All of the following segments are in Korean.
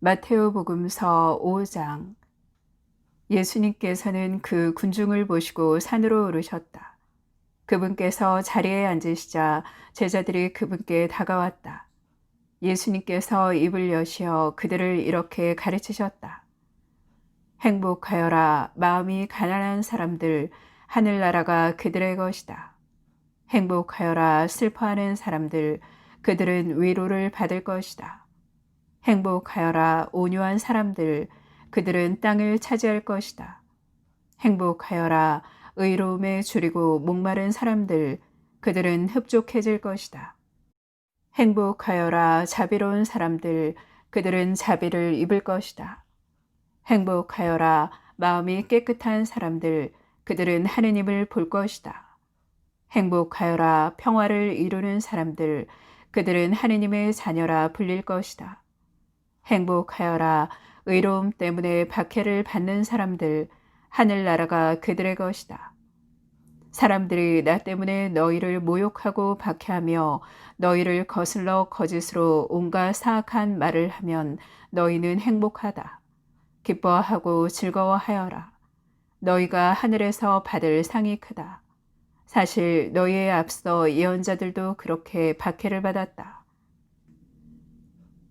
마테오복음서 5장. 예수님께서는 그 군중을 보시고 산으로 오르셨다. 그분께서 자리에 앉으시자 제자들이 그분께 다가왔다. 예수님께서 입을 여시어 그들을 이렇게 가르치셨다. 행복하여라 마음이 가난한 사람들, 하늘나라가 그들의 것이다. 행복하여라 슬퍼하는 사람들, 그들은 위로를 받을 것이다. 행복하여라 온유한 사람들, 그들은 땅을 차지할 것이다. 행복하여라 의로움에 줄이고 목마른 사람들, 그들은 흡족해질 것이다. 행복하여라 자비로운 사람들, 그들은 자비를 입을 것이다. 행복하여라 마음이 깨끗한 사람들, 그들은 하느님을 볼 것이다. 행복하여라 평화를 이루는 사람들, 그들은 하느님의 자녀라 불릴 것이다. 행복하여라 의로움 때문에 박해를 받는 사람들, 하늘나라가 그들의 것이다. 사람들이 나 때문에 너희를 모욕하고 박해하며 너희를 거슬러 거짓으로 온갖 사악한 말을 하면 너희는 행복하다. 기뻐하고 즐거워하여라. 너희가 하늘에서 받을 상이 크다. 사실 너희에 앞서 예언자들도 그렇게 박해를 받았다.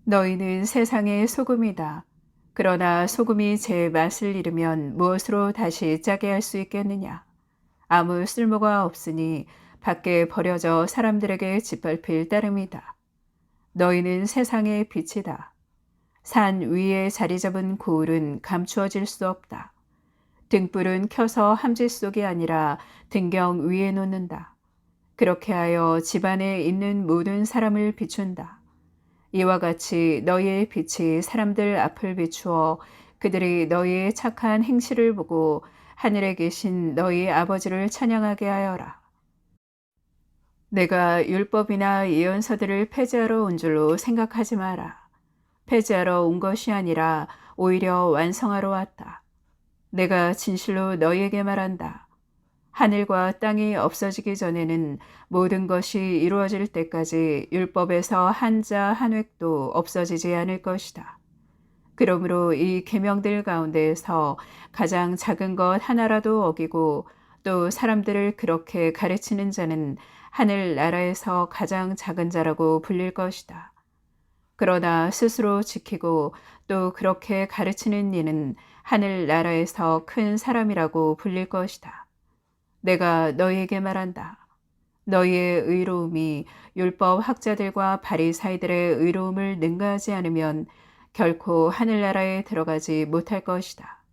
너희는 세상의 소금이다. 그러나 소금이 제 맛을 잃으면 무엇으로 다시 짜게 할 수 있겠느냐? 아무 쓸모가 없으니 밖에 버려져 사람들에게 짓밟힐 따름이다. 너희는 세상의 빛이다. 산 위에 자리 잡은 고울은 감추어질 수 없다. 등불은 켜서 함지 속이 아니라 등경 위에 놓는다. 그렇게 하여 집안에 있는 모든 사람을 비춘다. 이와 같이 너희의 빛이 사람들 앞을 비추어 그들이 너희의 착한 행실을 보고 하늘에 계신 너희 아버지를 찬양하게 하여라. 내가 율법이나 예언서들을 폐지하러 온 줄로 생각하지 마라. 폐지하러 온 것이 아니라 오히려 완성하러 왔다. 내가 진실로 너희에게 말한다. 하늘과 땅이 없어지기 전에는 모든 것이 이루어질 때까지 율법에서 한자 한 획도 없어지지 않을 것이다. 그러므로 이 계명들 가운데에서 가장 작은 것 하나라도 어기고 또 사람들을 그렇게 가르치는 자는 하늘 나라에서 가장 작은 자라고 불릴 것이다. 그러나 스스로 지키고 또 그렇게 가르치는 이는 하늘 나라에서 큰 사람이라고 불릴 것이다. 내가 너희에게 말한다. 너희의 의로움이 율법 학자들과 바리사이들의 의로움을 능가하지 않으면 결코 하늘나라에 들어가지 못할 것이다.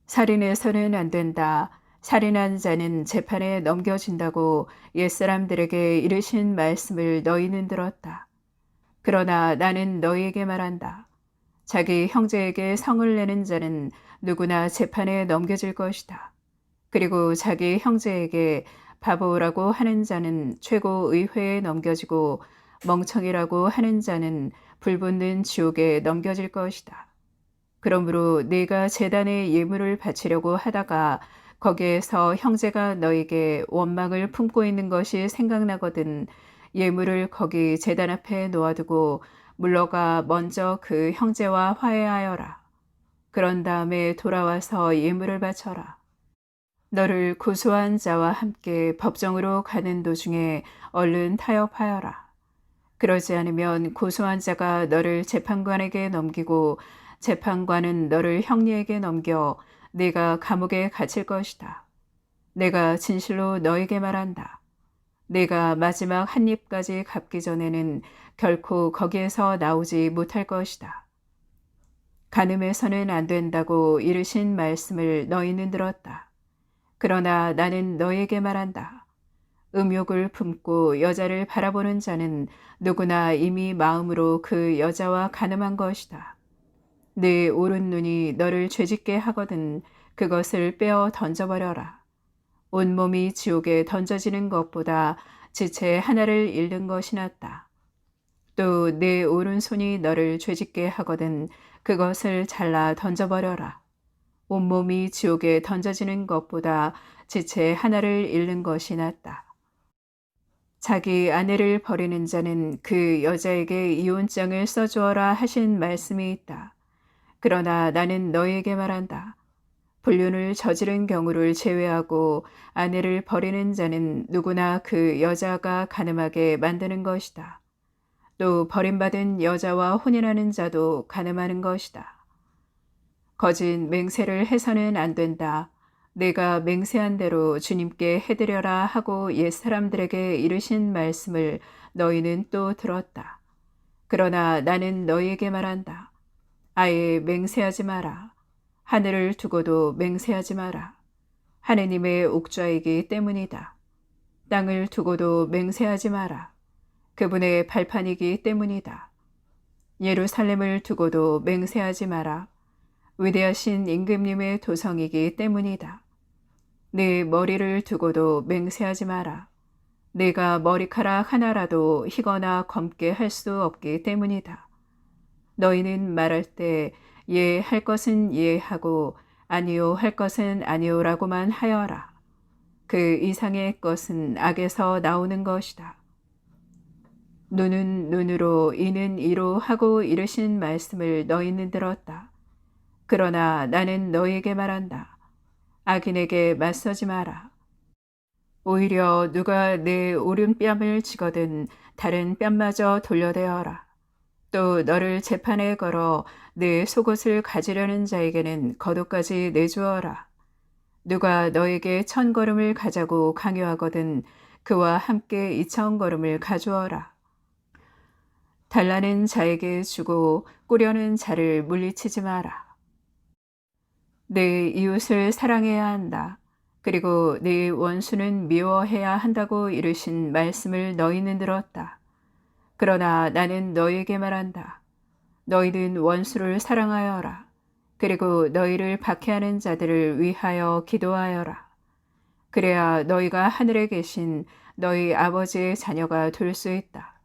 살인해서는 안 된다. 살인한 자는 재판에 넘겨진다고 옛사람들에게 이르신 말씀을 너희는 들었다. 그러나 나는 너희에게 말한다. 자기 형제에게 성을 내는 자는 누구나 재판에 넘겨질 것이다. 그리고 자기 형제에게 바보라고 하는 자는 최고의회에 넘겨지고 멍청이라고 하는 자는 불붙는 지옥에 넘겨질 것이다. 그러므로 네가 제단에 예물을 바치려고 하다가 거기에서 형제가 너에게 원망을 품고 있는 것이 생각나거든 예물을 거기 제단 앞에 놓아두고 물러가 먼저 그 형제와 화해하여라. 그런 다음에 돌아와서 예물을 바쳐라. 너를 고소한 자와 함께 법정으로 가는 도중에 얼른 타협하여라. 그러지 않으면 고소한 자가 너를 재판관에게 넘기고 재판관은 너를 형리에게 넘겨 네가 감옥에 갇힐 것이다. 내가 진실로 너에게 말한다. 네가 마지막 한 입까지 갚기 전에는 결코 거기에서 나오지 못할 것이다. 간음해서는 안 된다고 이르신 말씀을 너희는 들었다. 그러나 나는 너에게 말한다. 음욕을 품고 여자를 바라보는 자는 누구나 이미 마음으로 그 여자와 간음한 것이다. 네 오른 눈이 너를 죄짓게 하거든 그것을 빼어 던져버려라. 온몸이 지옥에 던져지는 것보다 지체 하나를 잃는 것이 낫다. 또 네 오른손이 너를 죄짓게 하거든 그것을 잘라 던져버려라. 온몸이 지옥에 던져지는 것보다 지체 하나를 잃는 것이 낫다. 자기 아내를 버리는 자는 그 여자에게 이혼장을 써주어라 하신 말씀이 있다. 그러나 나는 너희에게 말한다. 불륜을 저지른 경우를 제외하고 아내를 버리는 자는 누구나 그 여자가 간음하게 만드는 것이다. 또 버림받은 여자와 혼인하는 자도 간음하는 것이다. 거짓 맹세를 해서는 안 된다. 내가 맹세한 대로 주님께 해드려라 하고 옛사람들에게 이르신 말씀을 너희는 또 들었다. 그러나 나는 너희에게 말한다. 아예 맹세하지 마라. 하늘을 두고도 맹세하지 마라. 하느님의 옥좌이기 때문이다. 땅을 두고도 맹세하지 마라. 그분의 발판이기 때문이다. 예루살렘을 두고도 맹세하지 마라. 위대하신 임금님의 도성이기 때문이다. 네 머리를 두고도 맹세하지 마라. 내가 머리카락 하나라도 희거나 검게 할 수 없기 때문이다. 너희는 말할 때 예 할 것은 예 하고 아니요 할 것은 아니요라고만 하여라. 그 이상의 것은 악에서 나오는 것이다. 눈은 눈으로 이는 이로 하고 이르신 말씀을 너희는 들었다. 그러나 나는 너희에게 말한다. 악인에게 맞서지 마라. 오히려 누가 내 오른뺨을 치거든 다른 뺨마저 돌려대어라. 또 너를 재판에 걸어 내 속옷을 가지려는 자에게는 겉옷까지 내주어라. 누가 너에게 1000걸음을 가자고 강요하거든 그와 함께 2000걸음을 가주어라. 달라는 자에게 주고 꾸려는 자를 물리치지 마라. 내 이웃을 사랑해야 한다. 그리고 네 원수는 미워해야 한다고 이르신 말씀을 너희는 들었다. 그러나 나는 너희에게 말한다. 너희는 원수를 사랑하여라. 그리고 너희를 박해하는 자들을 위하여 기도하여라. 그래야 너희가 하늘에 계신 너희 아버지의 자녀가 될 수 있다.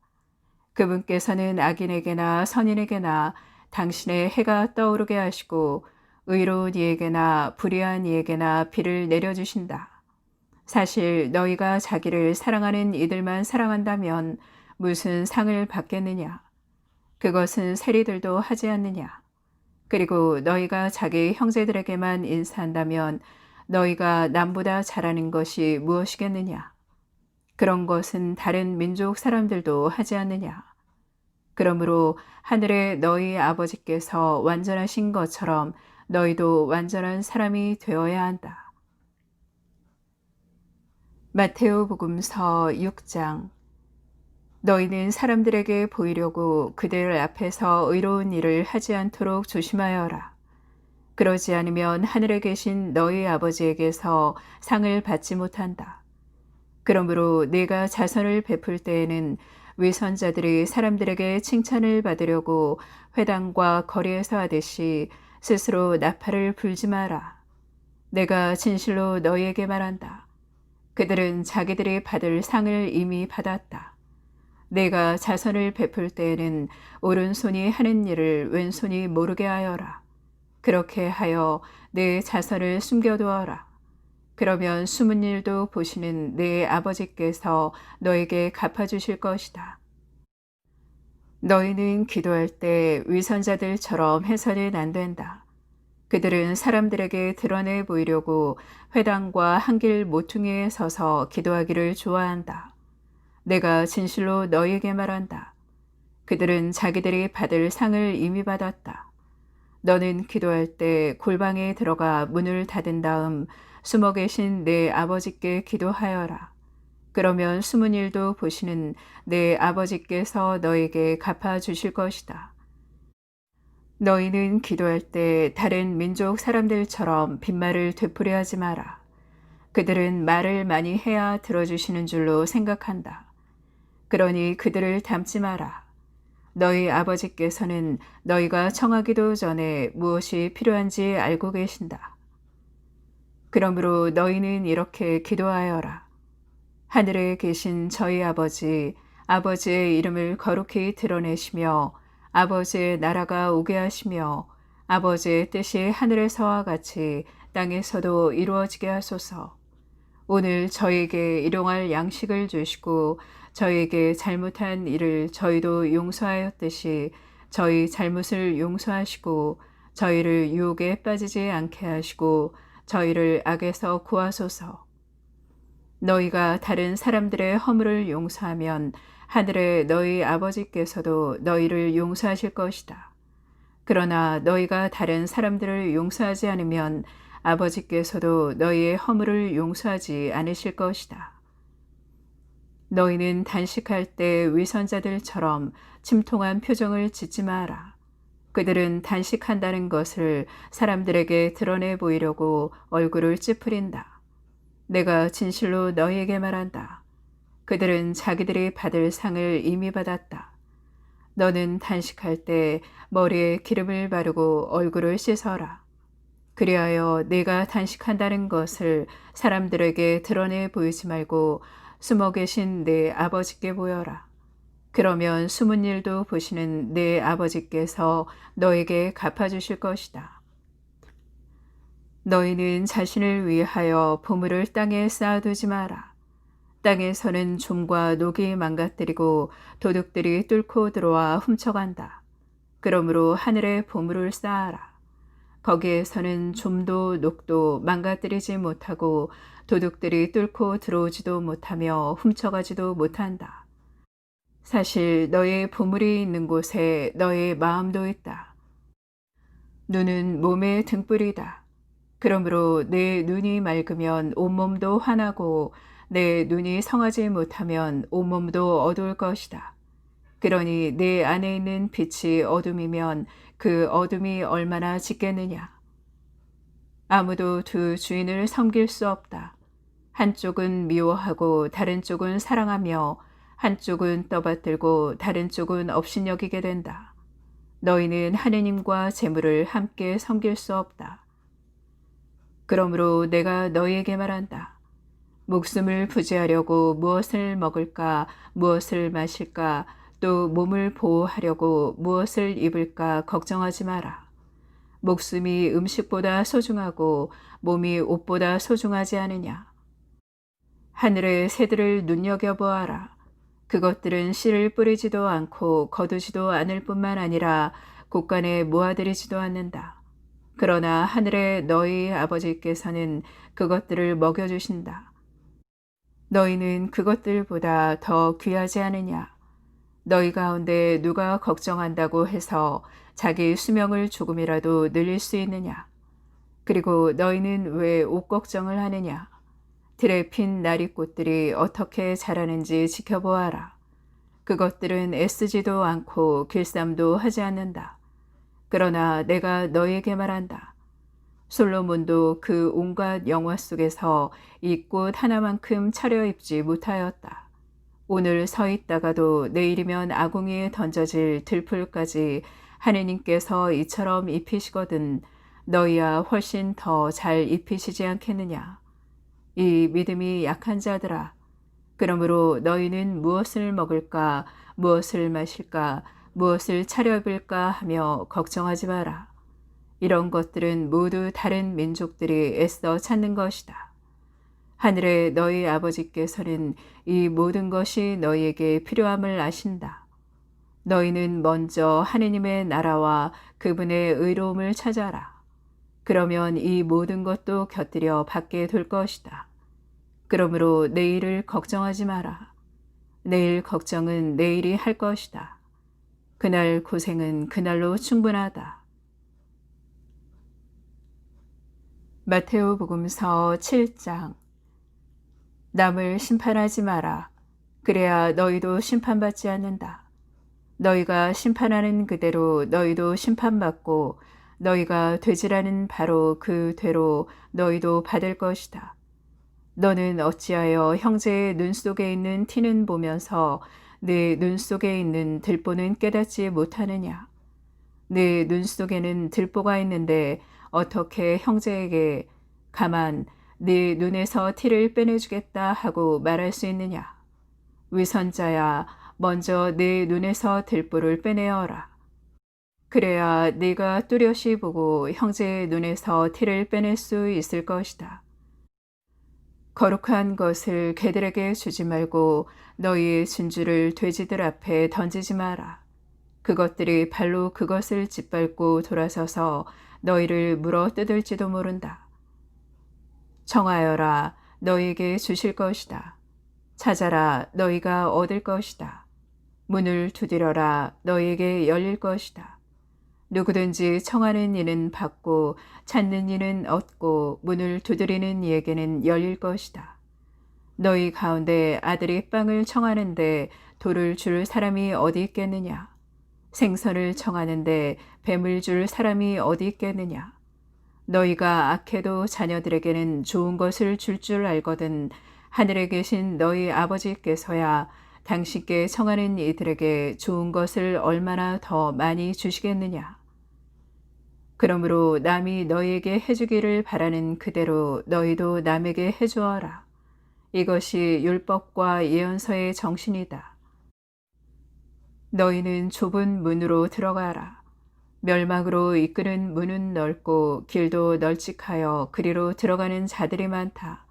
그분께서는 악인에게나 선인에게나 당신의 해가 떠오르게 하시고 의로운 이에게나 불의한 이에게나 비를 내려주신다. 사실 너희가 자기를 사랑하는 이들만 사랑한다면 무슨 상을 받겠느냐? 그것은 세리들도 하지 않느냐? 그리고 너희가 자기 형제들에게만 인사한다면 너희가 남보다 잘하는 것이 무엇이겠느냐? 그런 것은 다른 민족 사람들도 하지 않느냐? 그러므로 하늘의 너희 아버지께서 완전하신 것처럼 너희도 완전한 사람이 되어야 한다. 마테오복음서 6장. 너희는 사람들에게 보이려고 그들 앞에서 의로운 일을 하지 않도록 조심하여라. 그러지 않으면 하늘에 계신 너희 아버지에게서 상을 받지 못한다. 그러므로 네가 자선을 베풀 때에는 위선자들이 사람들에게 칭찬을 받으려고 회당과 거리에서 하듯이 스스로 나팔을 불지 마라. 내가 진실로 너희에게 말한다. 그들은 자기들이 받을 상을 이미 받았다. 내가 자선을 베풀 때에는 오른손이 하는 일을 왼손이 모르게 하여라. 그렇게 하여 내 자선을 숨겨두어라. 그러면 숨은 일도 보시는 내 아버지께서 너에게 갚아주실 것이다. 너희는 기도할 때 위선자들처럼 해서는 안 된다. 그들은 사람들에게 드러내 보이려고 회당과 한길 모퉁이에 서서 기도하기를 좋아한다. 내가 진실로 너희에게 말한다. 그들은 자기들이 받을 상을 이미 받았다. 너는 기도할 때 골방에 들어가 문을 닫은 다음 숨어 계신 내 아버지께 기도하여라. 그러면 숨은 일도 보시는 내 아버지께서 너에게 갚아주실 것이다. 너희는 기도할 때 다른 민족 사람들처럼 빈말을 되풀이하지 마라. 그들은 말을 많이 해야 들어주시는 줄로 생각한다. 그러니 그들을 닮지 마라. 너희 아버지께서는 너희가 청하기도 전에 무엇이 필요한지 알고 계신다. 그러므로 너희는 이렇게 기도하여라. 하늘에 계신 저희 아버지, 아버지의 이름을 거룩히 드러내시며 아버지의 나라가 오게 하시며 아버지의 뜻이 하늘에서와 같이 땅에서도 이루어지게 하소서. 오늘 저에게 일용할 양식을 주시고 저에게 잘못한 일을 저희도 용서하였듯이 저희 잘못을 용서하시고 저희를 유혹에 빠지지 않게 하시고 저희를 악에서 구하소서. 너희가 다른 사람들의 허물을 용서하면 하늘의 너희 아버지께서도 너희를 용서하실 것이다. 그러나 너희가 다른 사람들을 용서하지 않으면 아버지께서도 너희의 허물을 용서하지 않으실 것이다. 너희는 단식할 때 위선자들처럼 침통한 표정을 짓지 마라. 그들은 단식한다는 것을 사람들에게 드러내 보이려고 얼굴을 찌푸린다. 내가 진실로 너희에게 말한다. 그들은 자기들이 받을 상을 이미 받았다. 너는 단식할 때 머리에 기름을 바르고 얼굴을 씻어라. 그리하여 내가 단식한다는 것을 사람들에게 드러내 보이지 말고 숨어 계신 내 아버지께 보여라. 그러면 숨은 일도 보시는 내 아버지께서 너에게 갚아주실 것이다. 너희는 자신을 위하여 보물을 땅에 쌓아두지 마라. 땅에서는 좀과 녹이 망가뜨리고 도둑들이 뚫고 들어와 훔쳐간다. 그러므로 하늘에 보물을 쌓아라. 거기에서는 좀도 녹도 망가뜨리지 못하고 도둑들이 뚫고 들어오지도 못하며 훔쳐가지도 못한다. 사실 너의 보물이 있는 곳에 너의 마음도 있다. 눈은 몸의 등불이다. 그러므로 내 눈이 맑으면 온몸도 환하고 내 눈이 성하지 못하면 온몸도 어두울 것이다. 그러니 내 안에 있는 빛이 어둠이면 그 어둠이 얼마나 짙겠느냐. 아무도 두 주인을 섬길 수 없다. 한쪽은 미워하고 다른 쪽은 사랑하며 한쪽은 떠받들고 다른 쪽은 업신여기게 된다. 너희는 하느님과 재물을 함께 섬길 수 없다. 그러므로 내가 너희에게 말한다. 목숨을 부지하려고 무엇을 먹을까, 무엇을 마실까, 또 몸을 보호하려고 무엇을 입을까 걱정하지 마라. 목숨이 음식보다 소중하고 몸이 옷보다 소중하지 않으냐. 하늘의 새들을 눈여겨보아라. 그것들은 씨를 뿌리지도 않고 거두지도 않을 뿐만 아니라 곳간에 모아들이지도 않는다. 그러나 하늘의 너희 아버지께서는 그것들을 먹여주신다. 너희는 그것들보다 더 귀하지 않으냐? 너희 가운데 누가 걱정한다고 해서 자기 수명을 조금이라도 늘릴 수 있느냐? 그리고 너희는 왜 옷 걱정을 하느냐? 들에 핀 나리꽃들이 어떻게 자라는지 지켜보아라. 그것들은 애쓰지도 않고 길쌈도 하지 않는다. 그러나 내가 너희에게 말한다. 솔로몬도 그 온갖 영화 속에서 이 꽃 하나만큼 차려입지 못하였다. 오늘 서 있다가도 내일이면 아궁이에 던져질 들풀까지 하느님께서 이처럼 입히시거든 너희야 훨씬 더 잘 입히시지 않겠느냐. 이 믿음이 약한 자들아. 그러므로 너희는 무엇을 먹을까, 무엇을 마실까, 무엇을 차려입을까 하며 걱정하지 마라. 이런 것들은 모두 다른 민족들이 애써 찾는 것이다. 하늘의 너희 아버지께서는 이 모든 것이 너희에게 필요함을 아신다. 너희는 먼저 하느님의 나라와 그분의 의로움을 찾아라. 그러면 이 모든 것도 곁들여 받게 될 것이다. 그러므로 내일을 걱정하지 마라. 내일 걱정은 내일이 할 것이다. 그날 고생은 그날로 충분하다. 마테오복음서 7장. 남을 심판하지 마라. 그래야 너희도 심판받지 않는다. 너희가 심판하는 그대로 너희도 심판받고 너희가 되지라는 바로 그 되로 너희도 받을 것이다. 너는 어찌하여 형제의 눈 속에 있는 티는 보면서 내 눈 속에 있는 들보는 깨닫지 못하느냐? 내 눈 속에는 들보가 있는데 어떻게 형제에게 가만 네 눈에서 티를 빼내주겠다 하고 말할 수 있느냐? 위선자야, 먼저 내 눈에서 들보를 빼내어라. 그래야 네가 뚜렷이 보고 형제의 눈에서 티를 빼낼 수 있을 것이다. 거룩한 것을 개들에게 주지 말고 너희의 진주를 돼지들 앞에 던지지 마라. 그것들이 발로 그것을 짓밟고 돌아서서 너희를 물어 뜯을지도 모른다. 청하여라, 너희에게 주실 것이다. 찾아라, 너희가 얻을 것이다. 문을 두드려라, 너희에게 열릴 것이다. 누구든지 청하는 이는 받고 찾는 이는 얻고 문을 두드리는 이에게는 열릴 것이다. 너희 가운데 아들이 빵을 청하는데 돌을 줄 사람이 어디 있겠느냐? 생선을 청하는데 뱀을 줄 사람이 어디 있겠느냐? 너희가 악해도 자녀들에게는 좋은 것을 줄 알거든 하늘에 계신 너희 아버지께서야 당신께 청하는 이들에게 좋은 것을 얼마나 더 많이 주시겠느냐. 그러므로 남이 너희에게 해주기를 바라는 그대로 너희도 남에게 해주어라. 이것이 율법과 예언서의 정신이다. 너희는 좁은 문으로 들어가라. 멸망으로 이끄는 문은 넓고 길도 널찍하여 그리로 들어가는 자들이 많다.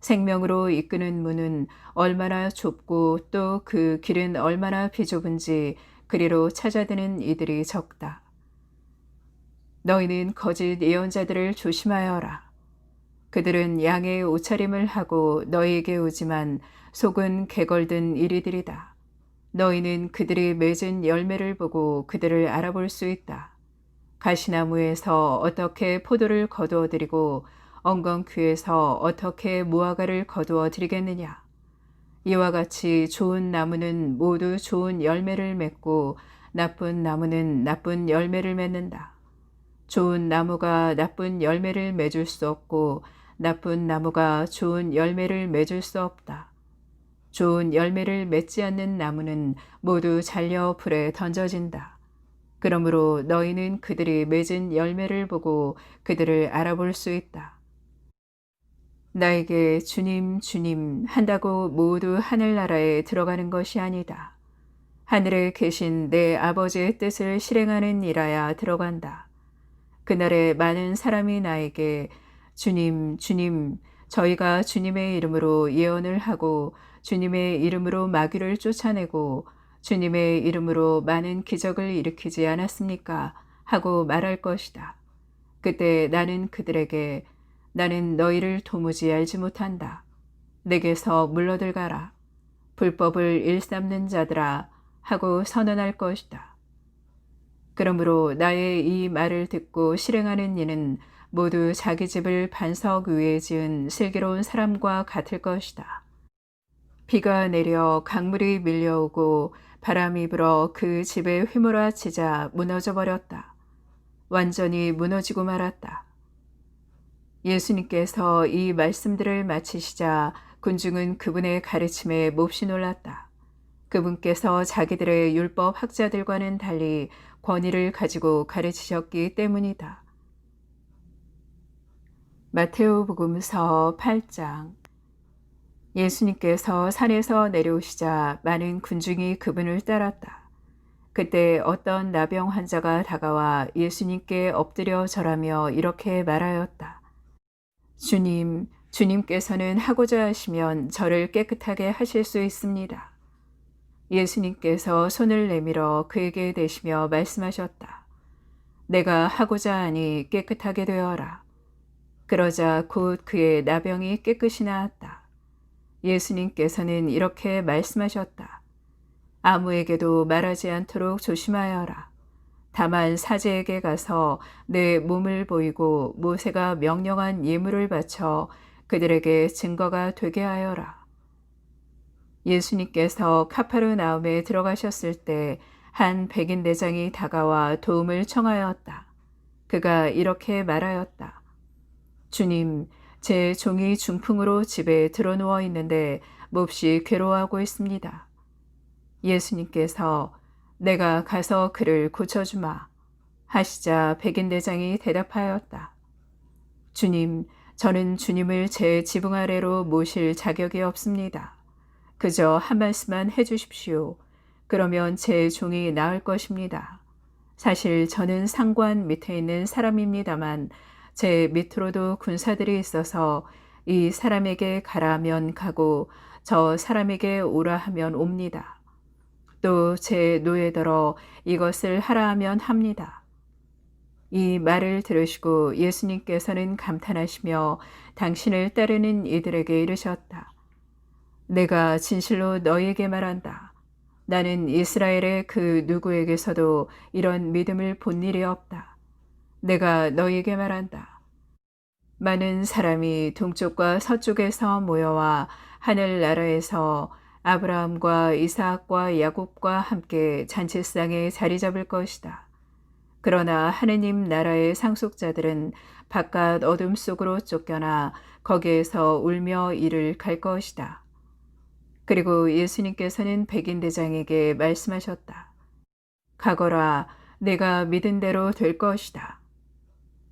생명으로 이끄는 문은 얼마나 좁고 또 그 길은 얼마나 비좁은지 그리로 찾아드는 이들이 적다. 너희는 거짓 예언자들을 조심하여라. 그들은 양의 옷차림을 하고 너희에게 오지만 속은 개걸든 이리들이다. 너희는 그들이 맺은 열매를 보고 그들을 알아볼 수 있다. 가시나무에서 어떻게 포도를 거두어 드리고 엉겅퀴에서 어떻게 무화과를 거두어 드리겠느냐. 이와 같이 좋은 나무는 모두 좋은 열매를 맺고 나쁜 나무는 나쁜 열매를 맺는다. 좋은 나무가 나쁜 열매를 맺을 수 없고 나쁜 나무가 좋은 열매를 맺을 수 없다. 좋은 열매를 맺지 않는 나무는 모두 잘려 불에 던져진다. 그러므로 너희는 그들이 맺은 열매를 보고 그들을 알아볼 수 있다. 나에게 주님, 주님 한다고 모두 하늘나라에 들어가는 것이 아니다. 하늘에 계신 내 아버지의 뜻을 실행하는 이라야 들어간다. 그날에 많은 사람이 나에게 주님, 주님, 저희가 주님의 이름으로 예언을 하고 주님의 이름으로 마귀를 쫓아내고 주님의 이름으로 많은 기적을 일으키지 않았습니까? 하고 말할 것이다. 그때 나는 그들에게 나는 너희를 도무지 알지 못한다. 내게서 물러들 가라. 불법을 일삼는 자들아 하고 선언할 것이다. 그러므로 나의 이 말을 듣고 실행하는 이는 모두 자기 집을 반석 위에 지은 슬기로운 사람과 같을 것이다. 비가 내려 강물이 밀려오고 바람이 불어 그 집에 휘몰아치자 무너져 버렸다. 완전히 무너지고 말았다. 예수님께서 이 말씀들을 마치시자 군중은 그분의 가르침에 몹시 놀랐다. 그분께서 자기들의 율법 학자들과는 달리 권위를 가지고 가르치셨기 때문이다. 마테오복음서 8장. 예수님께서 산에서 내려오시자 많은 군중이 그분을 따랐다. 그때 어떤 나병 환자가 다가와 예수님께 엎드려 절하며 이렇게 말하였다. 주님, 주님께서는 하고자 하시면 저를 깨끗하게 하실 수 있습니다. 예수님께서 손을 내밀어 그에게 대시며 말씀하셨다. 내가 하고자 하니 깨끗하게 되어라. 그러자 곧 그의 나병이 깨끗이 나았다. 예수님께서는 이렇게 말씀하셨다. 아무에게도 말하지 않도록 조심하여라. 다만 사제에게 가서 내 몸을 보이고 모세가 명령한 예물을 바쳐 그들에게 증거가 되게 하여라. 예수님께서 카파르나움에 들어가셨을 때 한 백인 대장이 다가와 도움을 청하였다. 그가 이렇게 말하였다. 주님, 제 종이 중풍으로 집에 드러누워 있는데 몹시 괴로워하고 있습니다. 예수님께서 내가 가서 그를 고쳐주마 하시자 백인 대장이 대답하였다. 주님, 저는 주님을 제 지붕 아래로 모실 자격이 없습니다. 그저 한 말씀만 해주십시오. 그러면 제 종이 나을 것입니다. 사실 저는 상관 밑에 있는 사람입니다만 제 밑으로도 군사들이 있어서 이 사람에게 가라 하면 가고 저 사람에게 오라 하면 옵니다. 또 제 노예더러 이것을 하라 하면 합니다. 이 말을 들으시고 예수님께서는 감탄하시며 당신을 따르는 이들에게 이르셨다. 내가 진실로 너희에게 말한다. 나는 이스라엘의 그 누구에게서도 이런 믿음을 본 일이 없다. 내가 너희에게 말한다. 많은 사람이 동쪽과 서쪽에서 모여와 하늘나라에서 아브라함과 이삭과 야곱과 함께 잔치상에 자리 잡을 것이다. 그러나 하느님 나라의 상속자들은 바깥 어둠 속으로 쫓겨나 거기에서 울며 이를 갈 것이다. 그리고 예수님께서는 백인대장에게 말씀하셨다. 가거라, 내가 믿은 대로 될 것이다.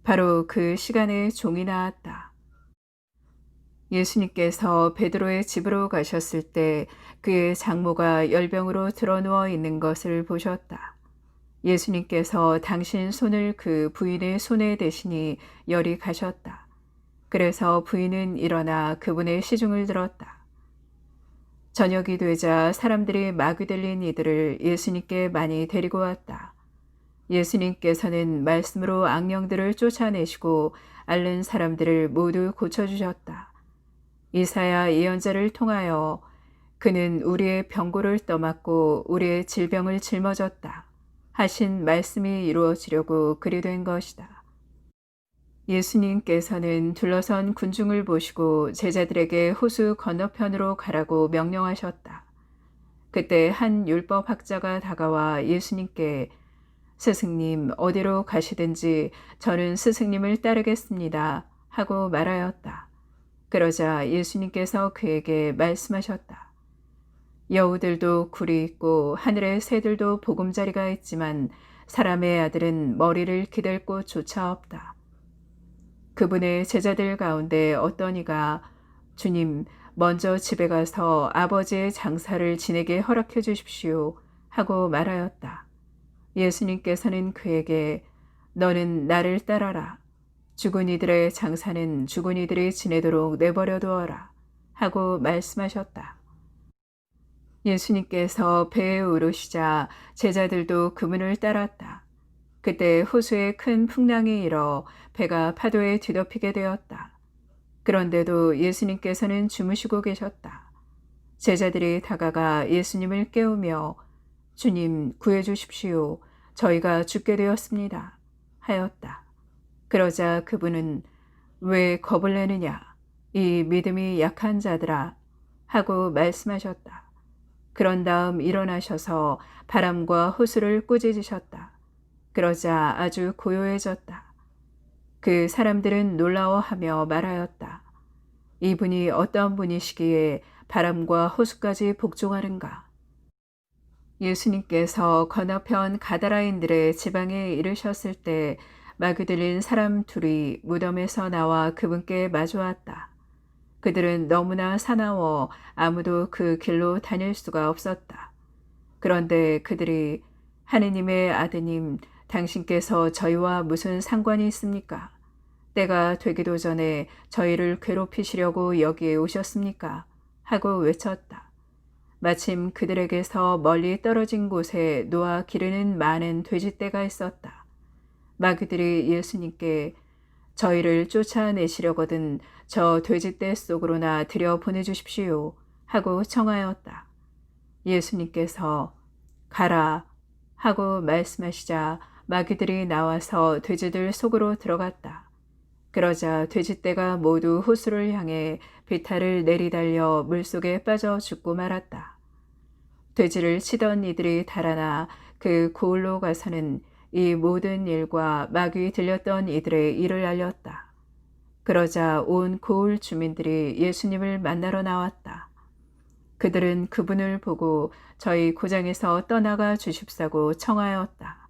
바로 그 시간에 종이 나왔다. 예수님께서 베드로의 집으로 가셨을 때 그의 장모가 열병으로 드러누워 있는 것을 보셨다. 예수님께서 당신 손을 그 부인의 손에 대시니 열이 가셨다. 그래서 부인은 일어나 그분의 시중을 들었다. 저녁이 되자 사람들이 마귀 들린 이들을 예수님께 많이 데리고 왔다. 예수님께서는 말씀으로 악령들을 쫓아내시고 앓는 사람들을 모두 고쳐주셨다. 이사야 예언자를 통하여 그는 우리의 병고를 떠맡고 우리의 질병을 짊어졌다 하신 말씀이 이루어지려고 그리 된 것이다. 예수님께서는 둘러선 군중을 보시고 제자들에게 호수 건너편으로 가라고 명령하셨다. 그때 한 율법학자가 다가와 예수님께 스승님 어디로 가시든지 저는 스승님을 따르겠습니다 하고 말하였다. 그러자 예수님께서 그에게 말씀하셨다. 여우들도 굴이 있고 하늘의 새들도 보금자리가 있지만 사람의 아들은 머리를 기댈 곳조차 없다. 그분의 제자들 가운데 어떤 이가 주님 먼저 집에 가서 아버지의 장사를 지내게 허락해 주십시오 하고 말하였다. 예수님께서는 그에게 너는 나를 따라라. 죽은 이들의 장사는 죽은 이들이 지내도록 내버려 두어라 하고 말씀하셨다. 예수님께서 배에 오르시자 제자들도 그분을 따랐다. 그때 호수에 큰 풍랑이 일어 배가 파도에 뒤덮이게 되었다. 그런데도 예수님께서는 주무시고 계셨다. 제자들이 다가가 예수님을 깨우며 주님 구해 주십시오. 저희가 죽게 되었습니다. 하였다. 그러자 그분은 왜 겁을 내느냐? 이 믿음이 약한 자들아 하고 말씀하셨다. 그런 다음 일어나셔서 바람과 호수를 꾸짖으셨다. 그러자 아주 고요해졌다. 그 사람들은 놀라워하며 말하였다. 이분이 어떤 분이시기에 바람과 호수까지 복종하는가? 예수님께서 건너편 가다라인들의 지방에 이르셨을 때 마귀 들린 사람 둘이 무덤에서 나와 그분께 마주왔다. 그들은 너무나 사나워 아무도 그 길로 다닐 수가 없었다. 그런데 그들이 하느님의 아드님, 당신께서 저희와 무슨 상관이 있습니까? 때가 되기도 전에 저희를 괴롭히시려고 여기에 오셨습니까? 하고 외쳤다. 마침 그들에게서 멀리 떨어진 곳에 놓아 기르는 많은 돼지떼가 있었다. 마귀들이 예수님께 저희를 쫓아내시려거든 저 돼지떼 속으로나 들여 보내주십시오 하고 청하였다. 예수님께서 가라 하고 말씀하시자 마귀들이 나와서 돼지들 속으로 들어갔다. 그러자 돼지떼가 모두 호수를 향해 비탈을 내리달려 물속에 빠져 죽고 말았다. 돼지를 치던 이들이 달아나 그 고을로 가서는 이 모든 일과 마귀 들렸던 이들의 일을 알렸다. 그러자 온 고을 주민들이 예수님을 만나러 나왔다. 그들은 그분을 보고 저희 고장에서 떠나가 주십사고 청하였다.